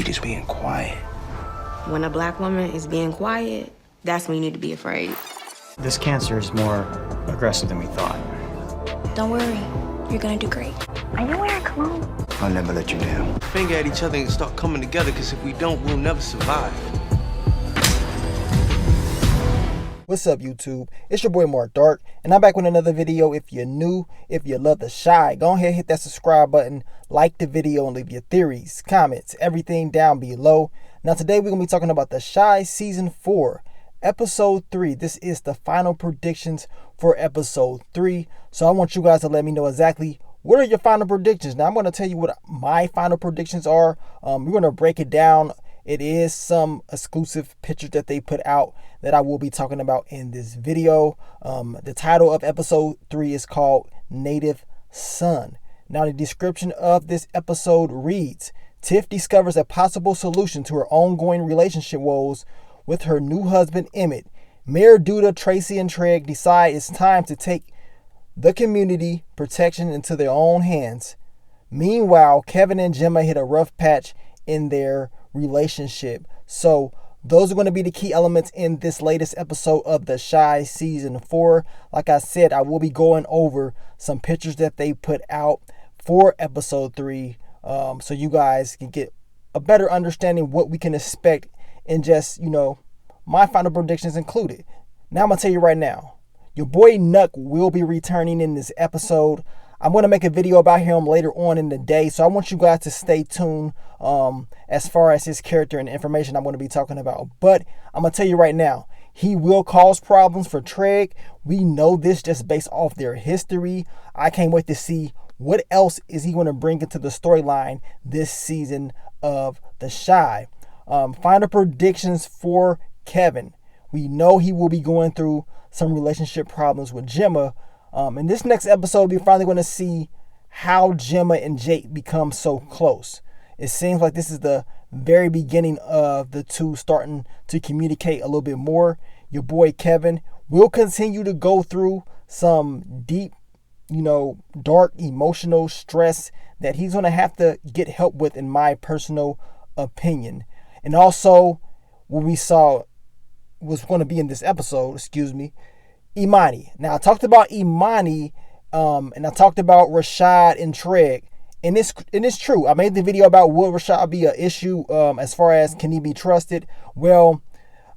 she just being quiet. When a black woman is being quiet, that's when you need to be afraid. This cancer is more aggressive than we thought. Don't worry, you're gonna do great. Are you wearing cologne? I'll never let you down. Finger at each other and start coming together, because if we don't, we'll never survive. What's up, YouTube? It's your boy Mark Dark, and I'm back with another video. If you're new, if you love The Chi, go ahead and hit that subscribe button, like the video, and leave your theories, comments, everything down below. Now today we're going to be talking about The Chi Season 4, Episode 3. This is the final predictions for Episode 3. So I want you guys to let me know exactly what are your final predictions. Now I'm going to tell you what my final predictions are. We're going to break it down. It is some exclusive pictures that they put out that I will be talking about in this video. The title of episode 3 is called Native Son. Now the description of this episode reads, Tiff discovers a possible solution to her ongoing relationship woes with her new husband Emmett. Mayor Duda, Tracy, and Treg decide it's time to take the community protection into their own hands. Meanwhile, Kevin and Gemma hit a rough patch in their relationship. So those are going to be the key elements in this latest episode of The Chi Season 4. Like I said, I will be going over some pictures that they put out for episode 3, so you guys can get a better understanding what we can expect, and just, my final predictions included. Now I'm going to tell you right now, your boy Nuck will be returning in this episode. I'm going to make a video about him later on in the day, so I want you guys to stay tuned as far as his character and information I'm going to be talking about. But I'm going to tell you right now, he will cause problems for Treg. We know this just based off their history. I can't wait to see what else is he going to bring into the storyline this season of The Chi. Final predictions for Kevin. We know he will be going through some relationship problems with Gemma. In this next episode, we're finally going to see how Gemma and Jake become so close. It seems like this is the very beginning of the two starting to communicate a little bit more. Your boy Kevin will continue to go through some deep, dark emotional stress that he's going to have to get help with, in my personal opinion. And also, what we saw was going to be in this episode, Imani. Now, I talked about Imani, and I talked about Rashad and Treg. And it's true. I made the video about will Rashad be an issue as far as can he be trusted. Well,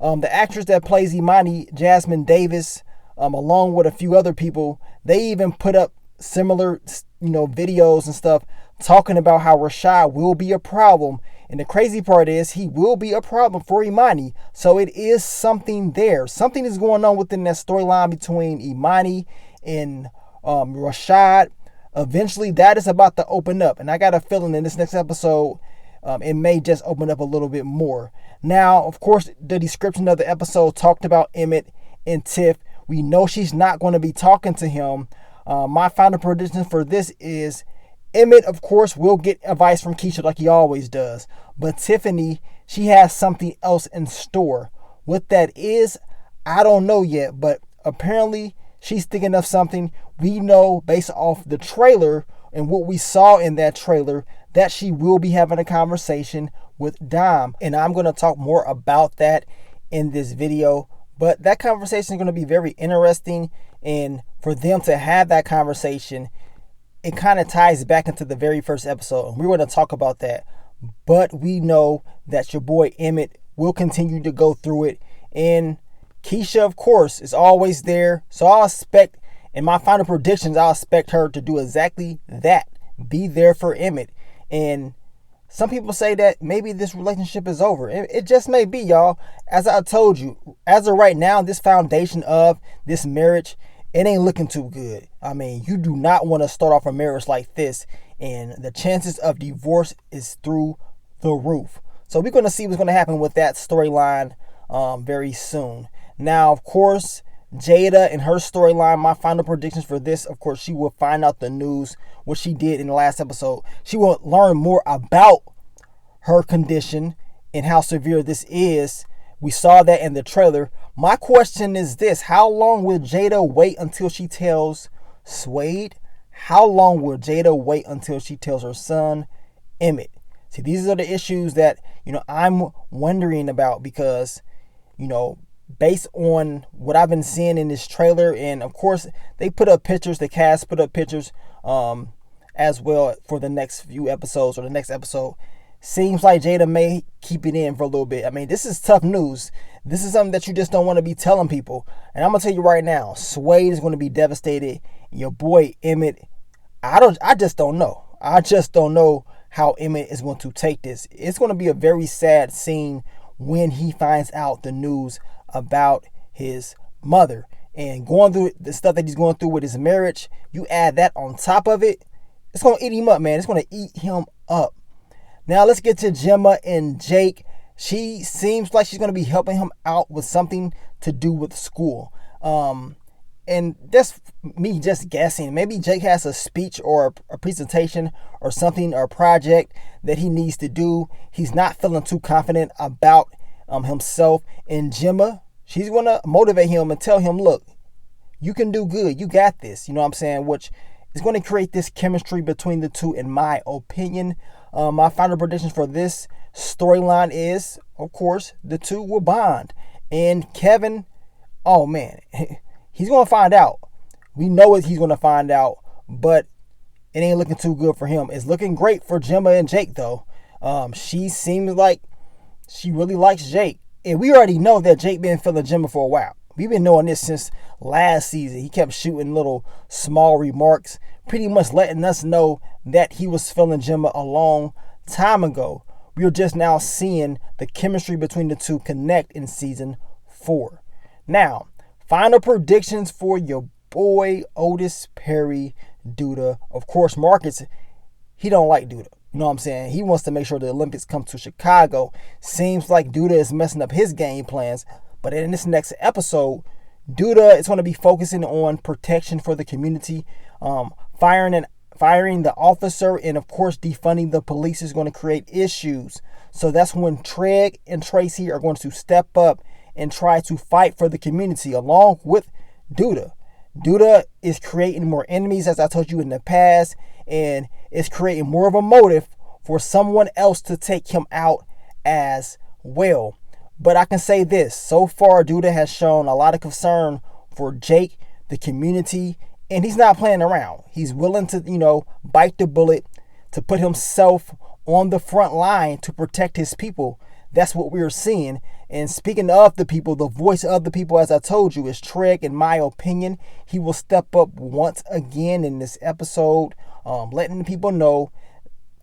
the actress that plays Imani, Jasmine Davis, along with a few other people, they even put up similar, videos and stuff talking about how Rashad will be a problem. And the crazy part is he will be a problem for Imani. So it is something there. Something is going on within that storyline between Imani and Rashad. Eventually that is about to open up. And I got a feeling in this next episode, it may just open up a little bit more. Now, of course, the description of the episode talked about Emmett and Tiff. We know she's not going to be talking to him. My final prediction for this is Emmett, of course, will get advice from Keisha like he always does. But Tiffany, she has something else in store. What that is, I don't know yet. But apparently, she's thinking of something. We know based off the trailer and what we saw in that trailer that she will be having a conversation with Dom. And I'm going to talk more about that in this video. But that conversation is going to be very interesting. And for them to have that conversation, it kind of ties back into the very first episode. And we're going to talk about that. But we know that your boy Emmett will continue to go through it. And Keisha, of course, is always there. So I'll expect, in my final predictions, I'll expect her to do exactly that. Be there for Emmett. And some people say that maybe this relationship is over. It just may be, y'all. As I told you, as of right now, this foundation of this marriage, it ain't looking too good. I mean, you do not want to start off a marriage like this, and the chances of divorce is through the roof. So we're going to see what's going to happen with that storyline very soon. Now, of course, Jada and her storyline, my final predictions for this, of course, she will find out the news, what she did in the last episode. She will learn more about her condition and how severe this is. We saw that in the trailer. My question is this: how long will Jada wait until she tells Swade? How long will Jada wait until she tells her son, Emmett? See, these are the issues that, I'm wondering about because, based on what I've been seeing in this trailer, and of course they put up pictures, the cast put up pictures as well for the next few episodes or the next episode. Seems like Jada may keep it in for a little bit. I mean, this is tough news. This is something that you just don't want to be telling people. And I'm gonna tell you right now, Swade is gonna be devastated. Your boy Emmett, I just don't know. I just don't know how Emmett is going to take this. It's going to be a very sad scene when he finds out the news about his mother and going through the stuff that he's going through with his marriage. You add that on top of it, it's going to eat him up, man. It's going to eat him up. Now let's get to Gemma and Jake. She seems like she's going to be helping him out with something to do with school. And that's me just guessing. Maybe Jake has a speech or a presentation or something or a project that he needs to do. He's not feeling too confident about himself. And Gemma, she's going to motivate him and tell him, look, you can do good. You got this. You know what I'm saying? Which is going to create this chemistry between the two, in my opinion. My final predictions for this storyline is, of course, the two will bond. And Kevin, oh man, he's going to find out. We know he's going to find out, but it ain't looking too good for him. It's looking great for Gemma and Jake, though. She seems like she really likes Jake. And we already know that Jake been feeling Gemma for a while. We've been knowing this since last season. He kept shooting little small remarks, pretty much letting us know that he was feeling Gemma a long time ago. We are just now seeing the chemistry between the two connect in season 4. Now, final predictions for your boy Otis Perry Duda. Of course, Marcus, he don't like Duda. You know what I'm saying? He wants to make sure the Olympics come to Chicago. Seems like Duda is messing up his game plans. But in this next episode, Duda is going to be focusing on protection for the community. Firing the officer and, of course, defunding the police is going to create issues. So that's when Treg and Tracy are going to step up and try to fight for the community along with Duda. Duda is creating more enemies, as I told you in the past, and is creating more of a motive for someone else to take him out as well. But I can say this, so far Duda has shown a lot of concern for Jake, the community, and he's not playing around. He's willing to, bite the bullet, to put himself on the front line to protect his people. That's what we're seeing. And speaking of the people, the voice of the people, as I told you, is Treg. In my opinion, he will step up once again in this episode, letting the people know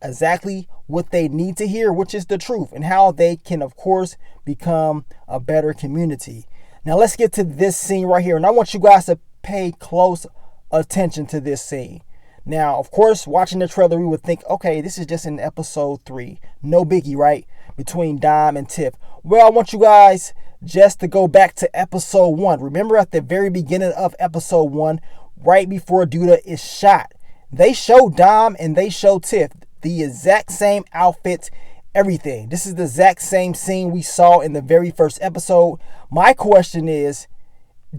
exactly what they need to hear, which is the truth, and how they can, of course, become a better community. Now let's get to this scene right here, and I want you guys to pay close attention to this scene. Now, of course, watching the trailer, we would think, okay, this is just in episode 3. No biggie, right? Between Dime and Tiff. Well, I want you guys just to go back to episode 1. Remember at the very beginning of episode 1, right before Duda is shot, they show Dime and they show Tiff the exact same outfits, everything. This is the exact same scene we saw in the very first episode. My question is,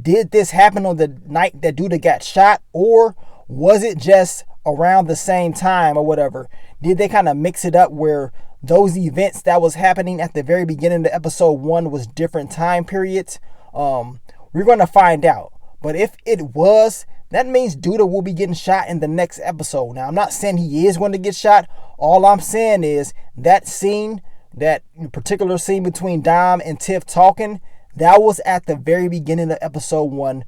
did this happen on the night that Duda got shot, or was it just around the same time or whatever? Did they kind of mix it up where those events that was happening at the very beginning of episode 1 was different time periods? We're going to find out. But if it was, that means Duda will be getting shot in the next episode. Now, I'm not saying he is going to get shot. All I'm saying is that scene, that particular scene between Dom and Tiff talking, that was at the very beginning of episode 1,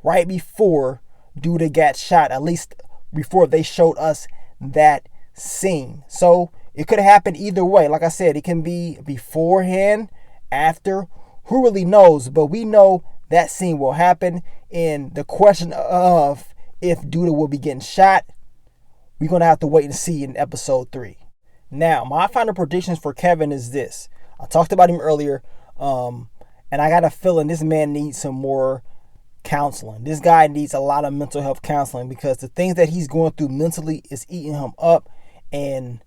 right before Duda got shot, at least before they showed us that scene. So it could happen either way. Like I said, it can be beforehand, after, who really knows? But we know that scene will happen. And the question of if Duda will be getting shot, we're going to have to wait and see in episode 3. Now, my final predictions for Kevin is this. I talked about him earlier, and I got a feeling this man needs some more counseling. This guy needs a lot of mental health counseling, because the things that he's going through mentally is eating him up. And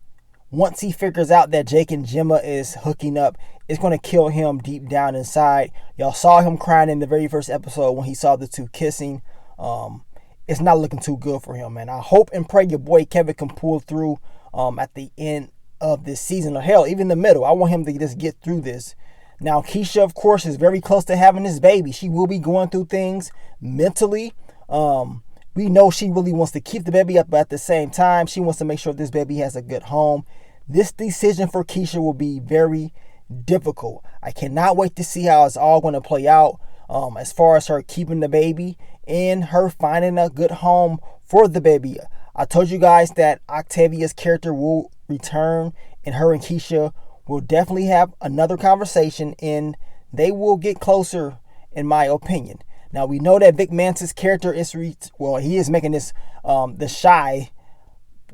once he figures out that Jake and Gemma is hooking up, it's going to kill him deep down inside. Y'all saw him crying in the very first episode when he saw the two kissing. It's not looking too good for him, man. I hope and pray your boy Kevin can pull through at the end of this season, or hell, even the middle. I want him to just get through this. Now, Keisha, of course, is very close to having this baby. She will be going through things mentally. We know she really wants to keep the baby up, but at the same time, she wants to make sure this baby has a good home. This decision for Keisha will be very difficult. I cannot wait to see how it's all going to play out, as far as her keeping the baby and her finding a good home for the baby. I told you guys that Octavia's character will return, and her and Keisha will definitely have another conversation, and they will get closer, in my opinion. Now, we know that Vic Mantis' character is, he is making this, the Shy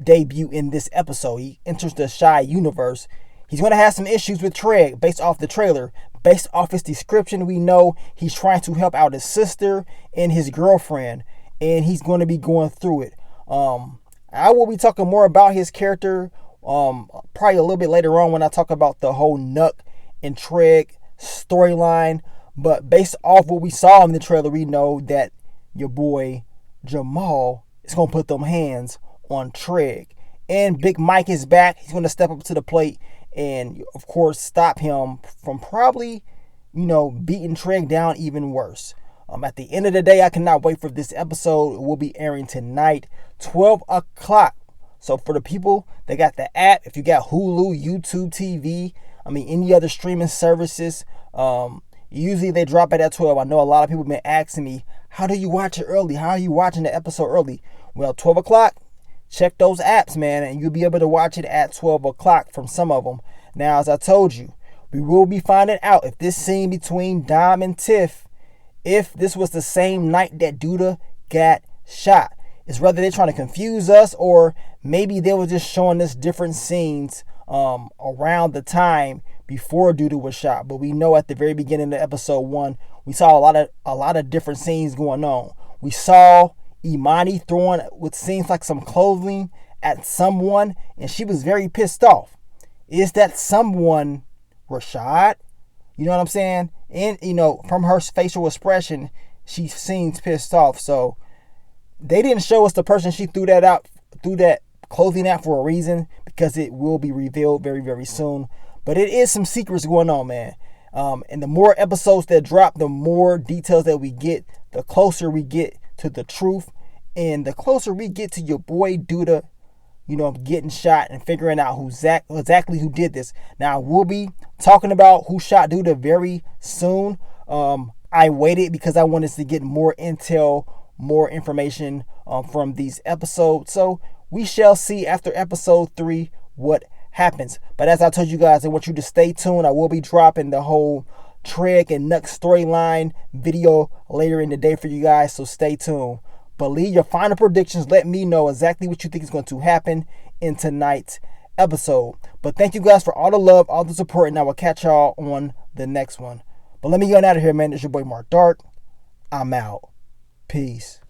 debut in this episode. He enters the Shy universe. He's going to have some issues with Treg based off the trailer. Based off his description, we know he's trying to help out his sister and his girlfriend, and he's going to be going through it. I will be talking more about his character probably a little bit later on when I talk about the whole Nuck and Treg storyline. But based off what we saw in the trailer, we know that your boy Jamal is going to put them hands on Treg. And Big Mike is back. He's going to step up to the plate and, of course, stop him from probably, beating Treg down even worse. At the end of the day, I cannot wait for this episode. It will be airing tonight, 12 o'clock. So for the people that got the app, if you got Hulu, YouTube TV, any other streaming services, usually they drop it at 12. I know a lot of people have been asking me, how do you watch it early? How are you watching the episode early? Well, 12 o'clock, check those apps, man, and you'll be able to watch it at 12 o'clock from some of them. Now, as I told you, we will be finding out if this scene between Dom and Tiff, if this was the same night that Duda got shot. It's whether they're trying to confuse us, or maybe they were just showing us different scenes around the time before Duda was shot. But we know at the very beginning of episode 1, we saw a lot of different scenes going on. We saw Imani throwing what seems like some clothing at someone, and she was very pissed off. Is that someone Rashad? You know what I'm saying? And, from her facial expression, she seems pissed off. So they didn't show us the person she threw that clothing at for a reason, because it will be revealed very, very soon. But it is some secrets going on, man. And the more episodes that drop, the more details that we get, the closer we get to the truth, and the closer we get to your boy Duda, getting shot and figuring out exactly who did this. Now, we'll be talking about who shot Duda very soon. I waited because I wanted to get more intel, more information from these episodes. So we shall see after episode 3 what happens. But as I told you guys, I want you to stay tuned. I will be dropping the whole Treg and Nuck storyline video later in the day for you guys, so stay tuned. But leave your final predictions. Let me know exactly what you think is going to happen in tonight's episode. But thank you guys for all the love, all the support, and I will catch y'all on the next one. But let me get out of here, man. It's your boy Mark Dark. I'm out. Peace.